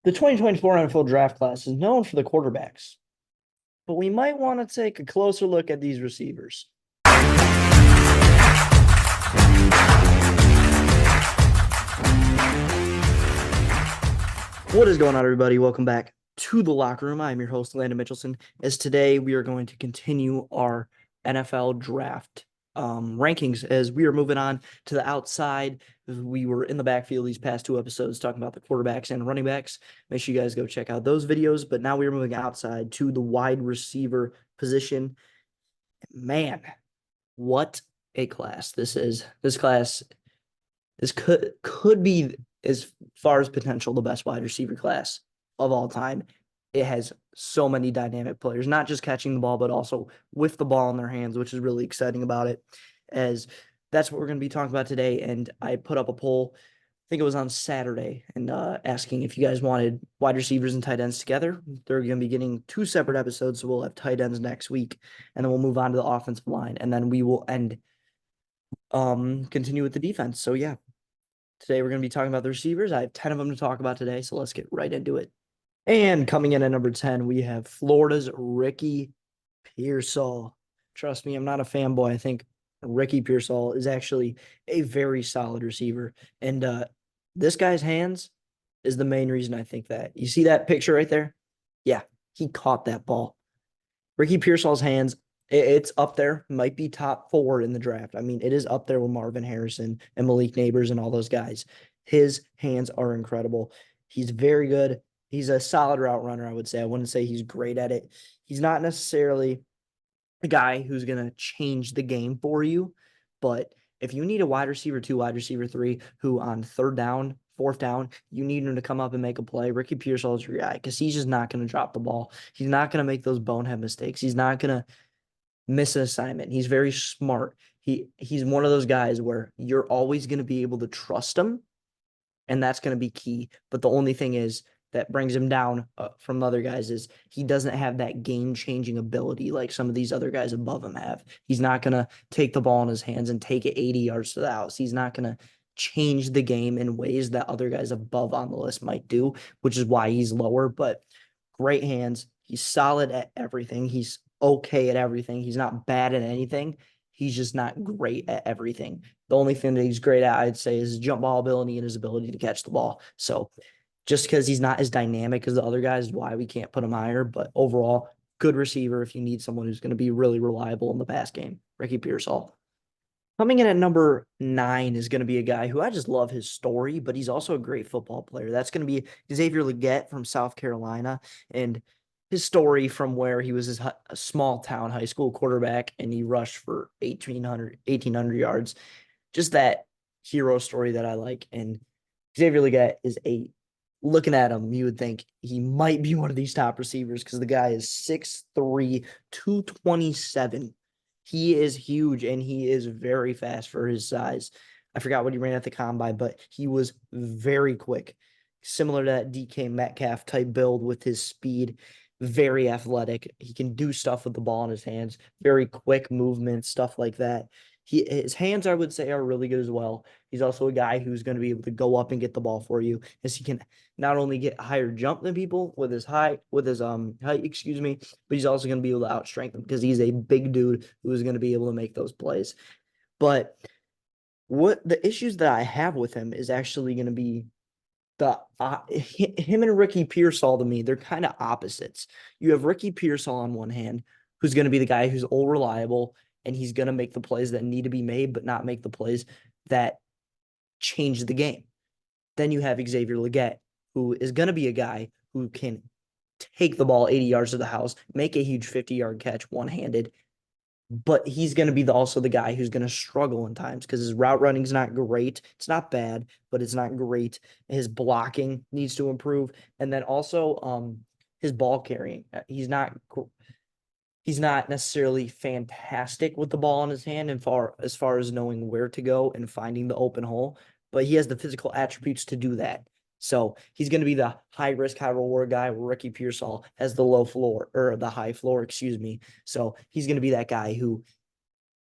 The 2024 NFL draft class is known for the quarterbacks, but we might want to take a closer look at these receivers. What is going on, everybody? Welcome back to the locker room. I'm your host, Landon Mitchelson. As today we are going to continue our NFL draft rankings as we are moving on to the outside. We were in the backfield these past two episodes talking about the quarterbacks and running backs. Make sure you guys go check out those videos. But now we are moving outside to the wide receiver position. Man, what a class this is. This could be, as far as potential, the best wide receiver class of all time. It has so many dynamic players, not just catching the ball, but also with the ball in their hands, which is really exciting about it, as that's what we're going to be talking about today. And I put up a poll, I think it was on Saturday, and asking if you guys wanted wide receivers and tight ends together. They're going to be getting two separate episodes, so we'll have tight ends next week, and then we'll move on to the offensive line, and then we will continue with the defense. So yeah, today we're going to be talking about the receivers. I have 10 of them to talk about today, so let's get right into it. And coming in at number 10, we have Florida's Ricky Pearsall. Trust me, I'm not a fanboy. I think Ricky Pearsall is actually a very solid receiver. And this guy's hands is the main reason I think that. You see that picture right there? Yeah, he caught that ball. Ricky Pearsall's hands, it's up there, might be top 4 in the draft. I mean, it is up there with Marvin Harrison and Malik Neighbors and all those guys. His hands are incredible. He's very good. He's a solid route runner, I would say. I wouldn't say he's great at it. He's not necessarily a guy who's going to change the game for you, but if you need a wide receiver 2, wide receiver 3, who on third down, fourth down, you need him to come up and make a play, Ricky Pearsall is your guy because he's just not going to drop the ball. He's not going to make those bonehead mistakes. He's not going to miss an assignment. He's very smart. He's one of those guys where you're always going to be able to trust him, and that's going to be key. But the only thing is that brings him down from other guys is he doesn't have that game-changing ability like some of these other guys above him have. He's not going to take the ball in his hands and take it 80 yards to the house. He's not going to change the game in ways that other guys above on the list might do, which is why he's lower. But great hands. He's solid at everything. He's okay at everything. He's not bad at anything. He's just not great at everything. The only thing that he's great at, I'd say, is his jump ball ability and his ability to catch the ball. So just because he's not as dynamic as the other guys is why we can't put him higher. But overall, good receiver if you need someone who's going to be really reliable in the pass game. Ricky Pearsall. Coming in at number 9 is going to be a guy who I just love his story, but he's also a great football player. That's going to be Xavier Legette from South Carolina. And his story from where he was a small town high school quarterback and he rushed for 1,800 yards. Just that hero story that I like. And Xavier Legette is looking at him, you would think he might be one of these top receivers because the guy is 6'3", 227. He is huge and he is very fast for his size. I forgot what he ran at the combine, but he was very quick, similar to that DK Metcalf type build with his speed. Very athletic. He can do stuff with the ball in his hands. Very quick movement, stuff like that. His hands, I would say, are really good as well. He's also a guy who's going to be able to go up and get the ball for you, as he can not only get higher jump than people with his height, excuse me, but he's also going to be able to outstrength them because he's a big dude who is going to be able to make those plays. But what the issues that I have with him is actually going to be him and Ricky Pearsall. To me, they're kind of opposites. You have Ricky Pearsall on one hand, who's going to be the guy who's all reliable and he's going to make the plays that need to be made, but not make the plays that change the game. Then you have Xavier Legette, who is going to be a guy who can take the ball 80 yards to the house, make a huge 50-yard catch one-handed, but he's going to be also the guy who's going to struggle in times because his route running is not great. It's not bad, but it's not great. His blocking needs to improve. And then also his ball carrying. He's not necessarily fantastic with the ball in his hand and as far as knowing where to go and finding the open hole, but he has the physical attributes to do that. So he's going to be the high risk, high reward guy where Ricky Pearsall has the low floor or the high floor, excuse me. So he's going to be that guy who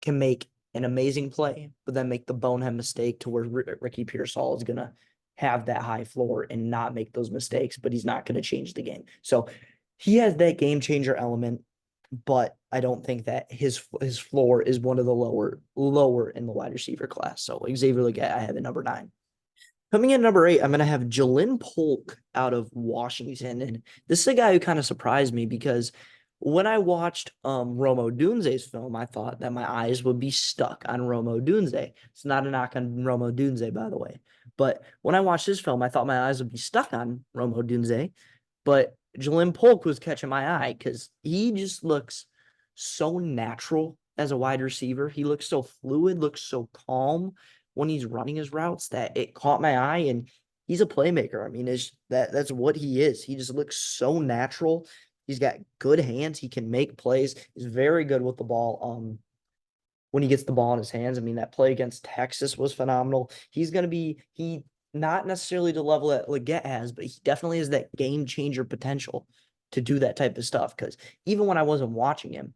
can make an amazing play, but then make the bonehead mistake to where Ricky Pearsall is going to have that high floor and not make those mistakes, but he's not going to change the game. So he has that game changer element, but I don't think that his floor is one of the lower in the wide receiver class. So Xavier Legette, I have at number 9. Coming in number 8, I'm going to have Jalen Polk out of Washington. And this is a guy who kind of surprised me because when I watched Rome Odunze's film, I thought that my eyes would be stuck on Rome Odunze. It's not a knock on Rome Odunze, by the way. But when I watched his film, I thought my eyes would be stuck on Rome Odunze. But Jalen Polk was catching my eye because he just looks so natural as a wide receiver. He looks so fluid, looks so calm when he's running his routes that it caught my eye, and he's a playmaker. I mean, that's what he is. He just looks so natural. He's got good hands. He can make plays. He's very good with the ball. When he gets the ball in his hands, I mean, that play against Texas was phenomenal. He's going to be not necessarily the level that Legette has, but he definitely has that game changer potential to do that type of stuff. Because even when I wasn't watching him,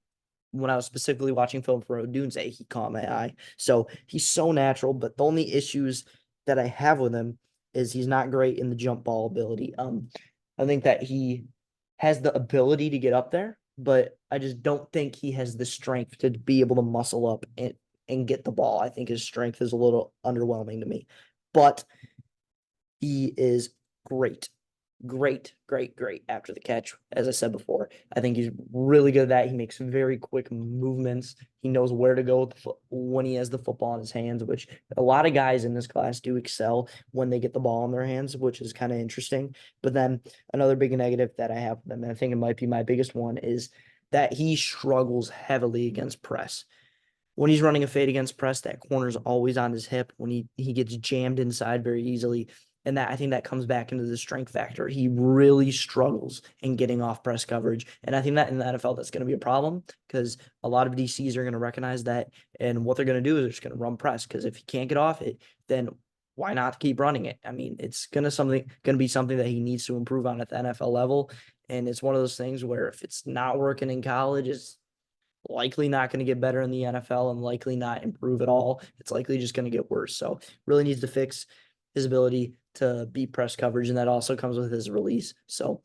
when I was specifically watching film for Odunze, he caught my eye. So he's so natural, but the only issues that I have with him is he's not great in the jump ball ability. I think that he has the ability to get up there, but I just don't think he has the strength to be able to muscle up and get the ball. I think his strength is a little underwhelming to me, but he is great. Great after the catch. As I said before, I think he's really good at that. He makes very quick movements. He knows where to go when he has the football in his hands, which a lot of guys in this class do excel when they get the ball in their hands, which is kind of interesting. But then another big negative that I have, and I think it might be my biggest one, is that he struggles heavily against press. When he's running a fade against press, that corner's always on his hip when he gets jammed inside very easily. And that I think that comes back into the strength factor. He really struggles in getting off press coverage. And I think that in the NFL, that's going to be a problem because a lot of DCs are going to recognize that. And what they're going to do is they're just going to run press because if he can't get off it, then why not keep running it? I mean, it's going to be something that he needs to improve on at the NFL level. And it's one of those things where if it's not working in college, it's likely not going to get better in the NFL and likely not improve at all. It's likely just going to get worse. So really needs to fix his ability to beat press coverage, and that also comes with his release. So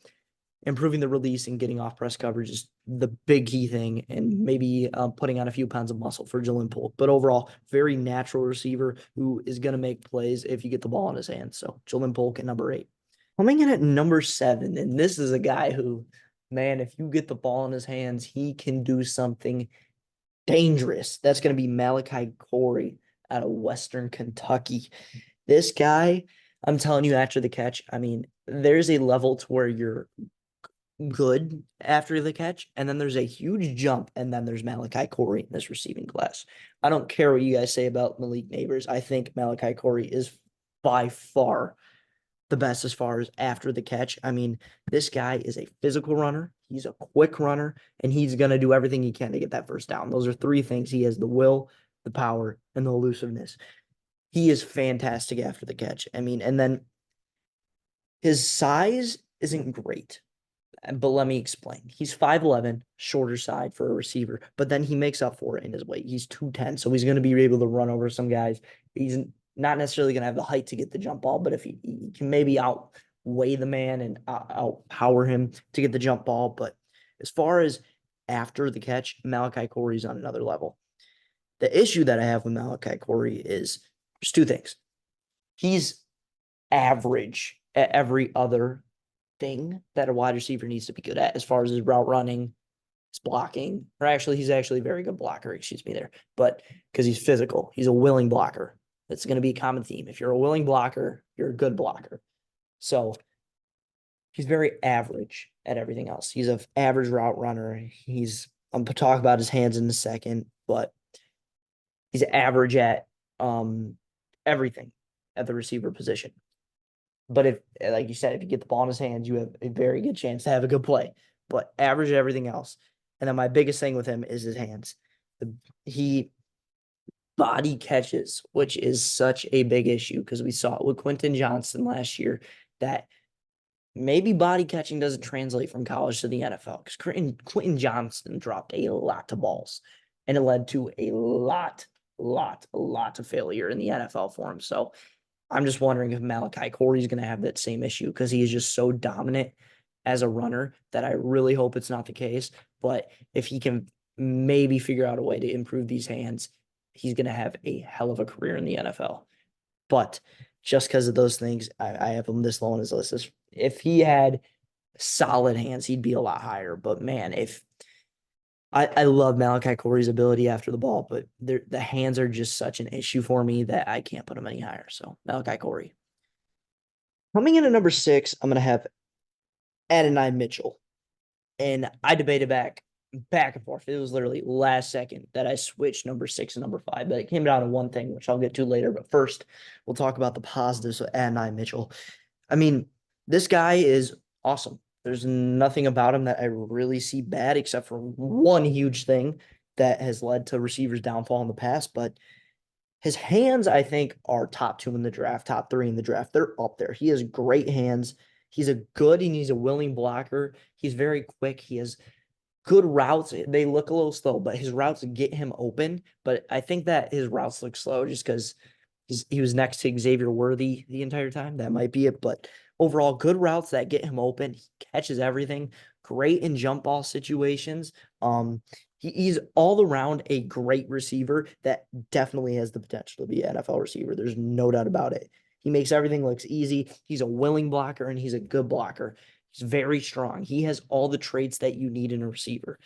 improving the release and getting off press coverage is the big key thing, and maybe putting on a few pounds of muscle for Jalen Polk. But overall, very natural receiver who is going to make plays if you get the ball in his hands. So Jalen Polk at number 8. Coming in at number 7, and this is a guy who, man, if you get the ball in his hands, he can do something dangerous. That's going to be Malachi Corey out of Western Kentucky. This guy, I'm telling you, after the catch, I mean, there's a level to where you're good after the catch, and then there's a huge jump, and then there's Malachi Corey in this receiving class. I don't care what you guys say about Malik Neighbors. I think Malachi Corey is by far the best as far as after the catch. I mean, this guy is a physical runner. He's a quick runner, and he's going to do everything he can to get that first down. Those are 3 things. He has the will, the power, and the elusiveness. He is fantastic after the catch. I mean, and then his size isn't great, but let me explain. He's 5'11", shorter side for a receiver, but then he makes up for it in his weight. He's 210, so he's going to be able to run over some guys. He's not necessarily going to have the height to get the jump ball, but if he can maybe outweigh the man and outpower him to get the jump ball. But as far as after the catch, Malachi Corey's on another level. The issue that I have with Malachi Corey is there's 2 things. He's average at every other thing that a wide receiver needs to be good at as far as his route running, his blocking, or actually, he's actually a very good blocker, excuse me there, but because he's physical, he's a willing blocker. That's going to be a common theme. If you're a willing blocker, you're a good blocker. So he's very average at everything else. He's an average route runner. I'm going to talk about his hands in a second, but he's average at everything at the receiver position. But if, like you said, if you get the ball in his hands, you have a very good chance to have a good play. But average at everything else. And then my biggest thing with him is his hands. He body catches, which is such a big issue because we saw it with Quentin Johnston last year that maybe body catching doesn't translate from college to the NFL because Quentin Johnston dropped a lot of balls and it led to a lot of failure in the NFL for him. So I'm just wondering if Malachi Corey is going to have that same issue because he is just so dominant as a runner that I really hope it's not the case. But if he can maybe figure out a way to improve these hands, he's going to have a hell of a career in the NFL. But just because of those things, I have him this low on his list. If he had solid hands, he'd be a lot higher. But man, if I love Malachi Corey's ability after the ball, but the hands are just such an issue for me that I can't put him any higher. So Malachi Corey. Coming in at number 6, I'm gonna have Adonai Mitchell. And I debated back and forth. It was literally last second that I switched number 6 and number 5, but it came down to one thing, which I'll get to later. But first, we'll talk about the positives of Adonai Mitchell. I mean, this guy is awesome. There's nothing about him that I really see bad, except for one huge thing that has led to receivers' downfall in the past. But his hands, I think, are top 2 in the draft, top 3 in the draft. They're up there. He has great hands. He's a good and he's a willing blocker. He's very quick. He has good routes. They look a little slow, but his routes get him open. But I think that his routes look slow just because he was next to Xavier Worthy the entire time. That might be it. But overall, good routes that get him open. He catches everything. Great in jump ball situations. He's all around a great receiver that definitely has the potential to be an NFL receiver. There's no doubt about it. He makes everything looks easy. He's a willing blocker and he's a good blocker. He's very strong. He has all the traits that you need in a receiver.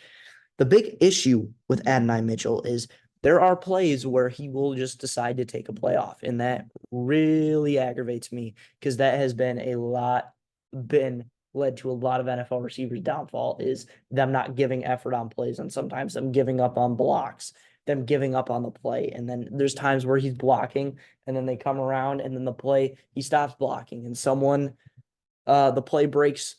The big issue with Adonai Mitchell is there are plays where he will just decide to take a play off, and that really aggravates me because that has been led to a lot of NFL receivers' downfall is them not giving effort on plays and sometimes them giving up on blocks, them giving up on the play. And then there's times where he's blocking and then they come around and then the play he stops blocking and the play breaks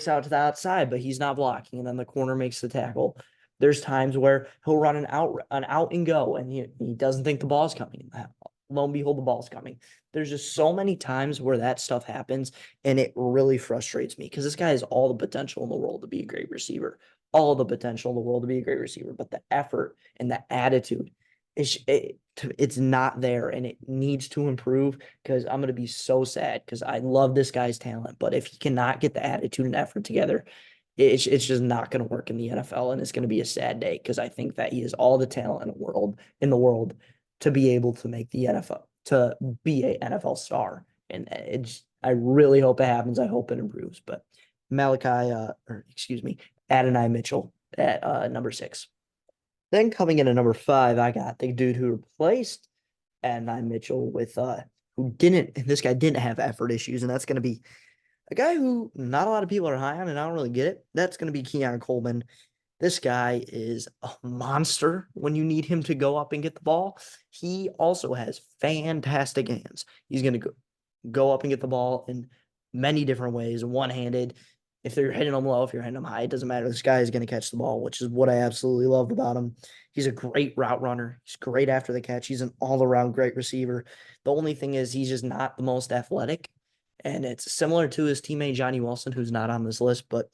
out to the outside, but he's not blocking, and then the corner makes the tackle. There's times where he'll run an out and go, and he doesn't think the ball's coming. Lo and behold, the ball's coming. There's just so many times where that stuff happens, and it really frustrates me because this guy has all the potential in the world to be a great receiver, all the potential in the world to be a great receiver, but the effort and the attitude it's not there, and it needs to improve because I'm going to be so sad because I love this guy's talent. But if he cannot get the attitude and effort together, it's just not going to work in the NFL, and it's going to be a sad day because I think that he has all the talent in the world to be able to make the NFL, to be a NFL star. And I really hope it happens. I hope it improves. But Adonai Mitchell at number 6. Then coming in at number 5, I got the dude who replaced Adonai Mitchell with this guy didn't have effort issues, and that's going to be a guy who not a lot of people are high on, and I don't really get it. That's going to be Keon Coleman. This guy is a monster when you need him to go up and get the ball. He also has fantastic hands. He's going to go up and get the ball in many different ways, one-handed. If they're hitting him low, if you're hitting him high, it doesn't matter. This guy is going to catch the ball, which is what I absolutely loved about him. He's a great route runner. He's great after the catch. He's an all-around great receiver. The only thing is he's just not the most athletic, and it's similar to his teammate Johnny Wilson, who's not on this list, but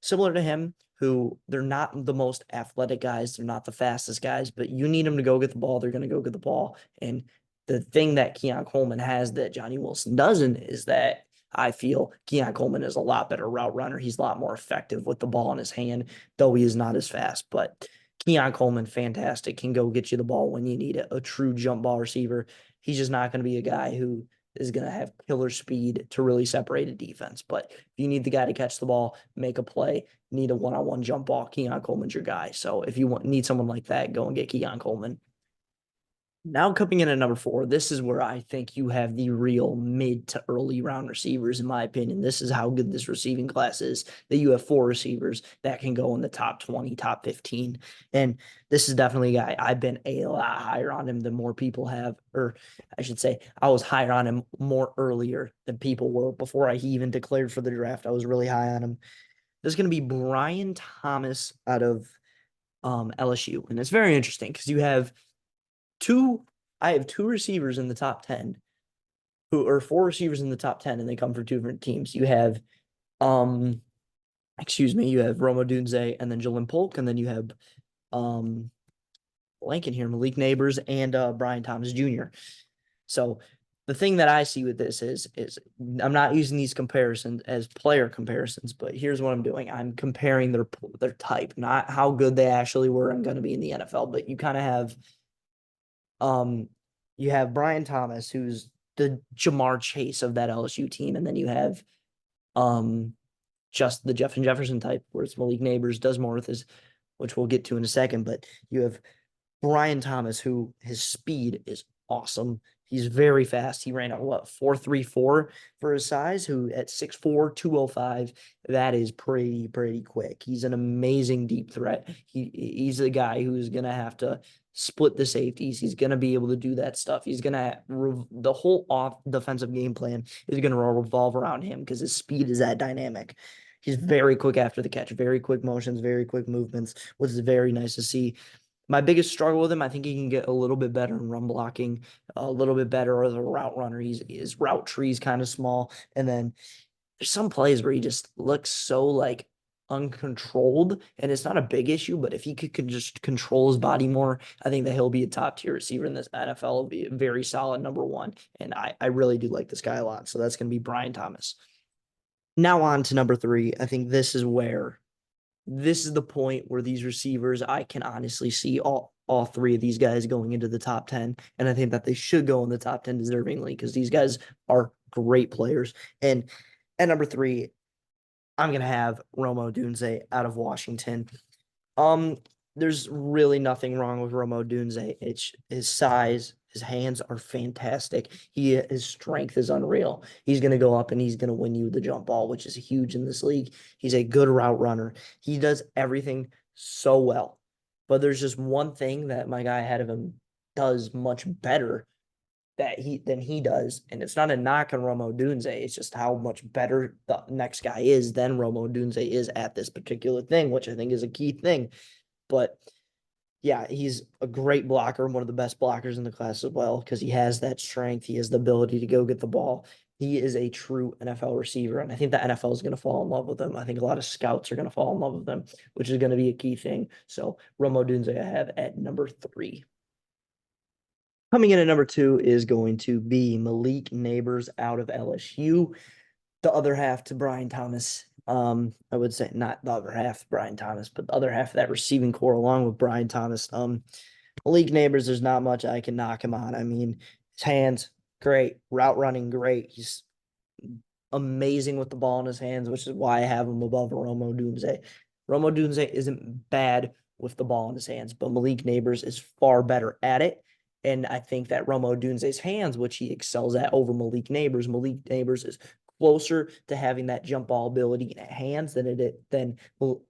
similar to him, who they're not the most athletic guys. They're not the fastest guys, but you need them to go get the ball. They're going to go get the ball. And the thing that Keon Coleman has that Johnny Wilson doesn't is that I feel Keon Coleman is a lot better route runner. He's a lot more effective with the ball in his hand, though he is not as fast. But Keon Coleman, fantastic, can go get you the ball when you need it. A true jump ball receiver. He's just not going to be a guy who is going to have killer speed to really separate a defense. But if you need the guy to catch the ball, make a play, need a one-on-one jump ball, Keon Coleman's your guy. So if you need someone like that, go and get Keon Coleman. Now coming in at number 4, this is where I think you have the real mid to early round receivers, in my opinion. This is how good this receiving class is, that you have 4 receivers that can go in the top 20, top 15. And this is definitely a guy I've been a lot higher on him than more people have, or I should say I was higher on him more earlier than people were before he even declared for the draft. I was really high on him. There's going to be Brian Thomas out of LSU. And it's very interesting because I have 2 receivers in the top 10 who are 4 receivers in the top 10, and they come from 2 different teams. You have Roma Dunze and then Jalen Polk, and then you have blanking here, Malik Neighbors and Brian Thomas Jr. So the thing that I see with this is I'm not using these comparisons as player comparisons, but here's what I'm doing. I'm comparing their type, not how good they actually were and going to be in the NFL. But you kind of have um you have Brian Thomas, who's the Jamar Chase of that LSU team, and then you have um just the Jeff and Jefferson type, where it's Malik Neighbors does more with his, which we'll get to in a second. But you have Brian Thomas, who his speed is awesome. He's very fast. He ran at what, 4.34 for his size, who at 6'4", 205, that is pretty quick. He's an amazing deep threat. He's the guy who's gonna have to split the safeties. He's gonna be able to do that stuff. He's gonna the whole off defensive game plan is gonna revolve around him because his speed is that dynamic. He's very quick after the catch, very quick motions, very quick movements, which is very nice to see. My biggest struggle with him, I think he can get a little bit better in run blocking, a little bit better as a route runner. His route tree is kind of small. And then there's some plays where he just looks so like uncontrolled. And it's not a big issue, but if he could just control his body more, I think that he'll be a top tier receiver in this NFL. Will be a very solid number one. And I really do like this guy a lot. So that's going to be Brian Thomas. Now on to number three. I think this is the point where these receivers, I can honestly see all three of these guys going into the top 10. And I think that they should go in the top 10 deservingly because these guys are great players. And at number three, I'm going to have Rome Odunze out of Washington. Um, there's really nothing wrong with Rome Odunze. It's his size, his hands are fantastic. His strength is unreal. He's going to go up and he's going to win you the jump ball, which is huge in this league. He's a good route runner. He does everything so well. But there's just one thing that my guy ahead of him does much better than he does, and it's not a knock on Rome Odunze. It's just how much better the next guy is than Rome Odunze is at this particular thing, which I think is a key thing. But yeah, he's a great blocker, one of the best blockers in the class as well, because he has that strength. He has the ability to go get the ball. He is a true NFL receiver, and I think the NFL is going to fall in love with him. I think a lot of scouts are going to fall in love with him, which is going to be a key thing. So Rome Odunze I have at number three. Coming in at number two is going to be Malik Neighbors out of LSU. The other half to Brian Thomas. I would say not the other half Brian Thomas, but the other half of that receiving core along with Brian Thomas. Malik Neighbors, there's not much I can knock him on. I mean, his hands, great. Route running, great. He's amazing with the ball in his hands, which is why I have him above Rome Odunze. Rome Odunze isn't bad with the ball in his hands, but Malik Neighbors is far better at it. And I think that Rome Odunze's hands, which he excels at over Malik Neighbors is closer to having that jump ball ability in hands than Rome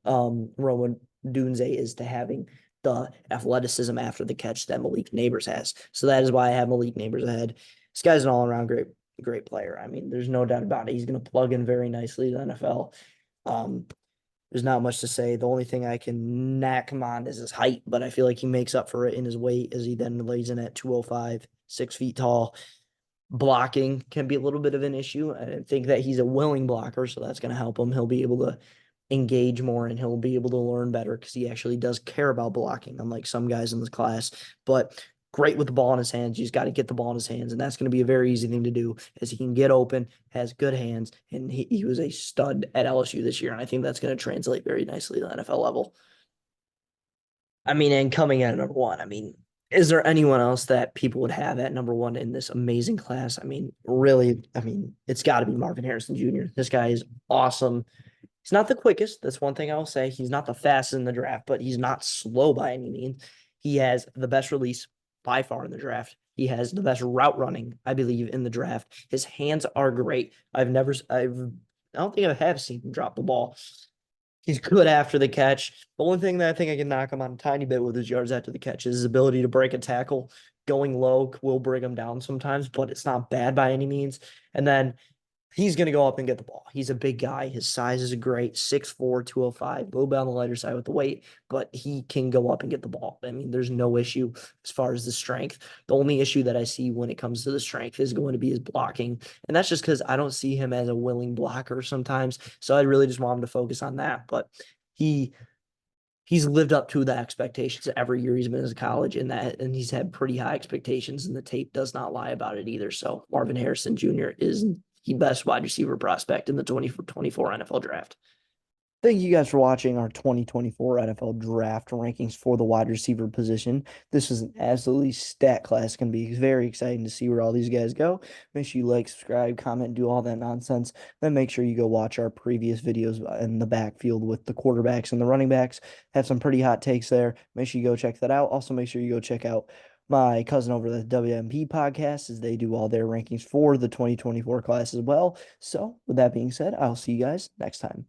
Odunze is to having the athleticism after the catch that Malik Neighbors has. So that is why I have Malik Neighbors ahead. This guy's an all-around great player. I mean, there's no doubt about it. He's going to plug in very nicely to the NFL. There's not much to say. The only thing I can knack him on is his height, but I feel like he makes up for it in his weight as he then lays in at 205, 6 feet tall. Blocking can be a little bit of an issue. I think that he's a willing blocker, so that's going to help him. He'll be able to engage more and he'll be able to learn better because he actually does care about blocking, unlike some guys in this class. But great with the ball in his hands. He's got to get the ball in his hands, and that's going to be a very easy thing to do as he can get open, has good hands, and he was a stud at LSU this year, and I think that's going to translate very nicely to the NFL level. I mean, and coming in at number one, I mean, is there anyone else that people would have at number one in this amazing class? I mean, really, I mean, it's got to be Marvin Harrison Jr. This guy is awesome. He's not the quickest. That's one thing I'll say. He's not the fastest in the draft, but he's not slow by any means. He has the best release by far in the draft. He has the best route running, I believe, in the draft. His hands are great. I don't think I have seen him drop the ball. He's good after the catch. The only thing that I think I can knock him on a tiny bit with his yards after the catch is his ability to break a tackle. Going low will bring him down sometimes, but it's not bad by any means. And then he's going to go up and get the ball. He's a big guy. His size is great, 6'4", 205, a little bit on the lighter side with the weight, but he can go up and get the ball. I mean, there's no issue as far as the strength. The only issue that I see when it comes to the strength is going to be his blocking, and that's just because I don't see him as a willing blocker sometimes, so I really just want him to focus on that, but he he's lived up to the expectations every year he's been in college, and he's had pretty high expectations, and the tape does not lie about it either. So Marvin Harrison Jr. is the best wide receiver prospect in the 2024 NFL draft. Thank you guys for watching our 2024 NFL draft rankings for the wide receiver position. This is an absolutely stat class. Going to be very exciting to see where all these guys go. Make sure you like, subscribe, comment, do all that nonsense. Then make sure you go watch our previous videos in the backfield with the quarterbacks and the running backs. Have some pretty hot takes there. Make sure you go check that out. Also, make sure you go check out my cousin over at the WMP podcast, as they do all their rankings for the 2024 class as well. So with that being said, I'll see you guys next time.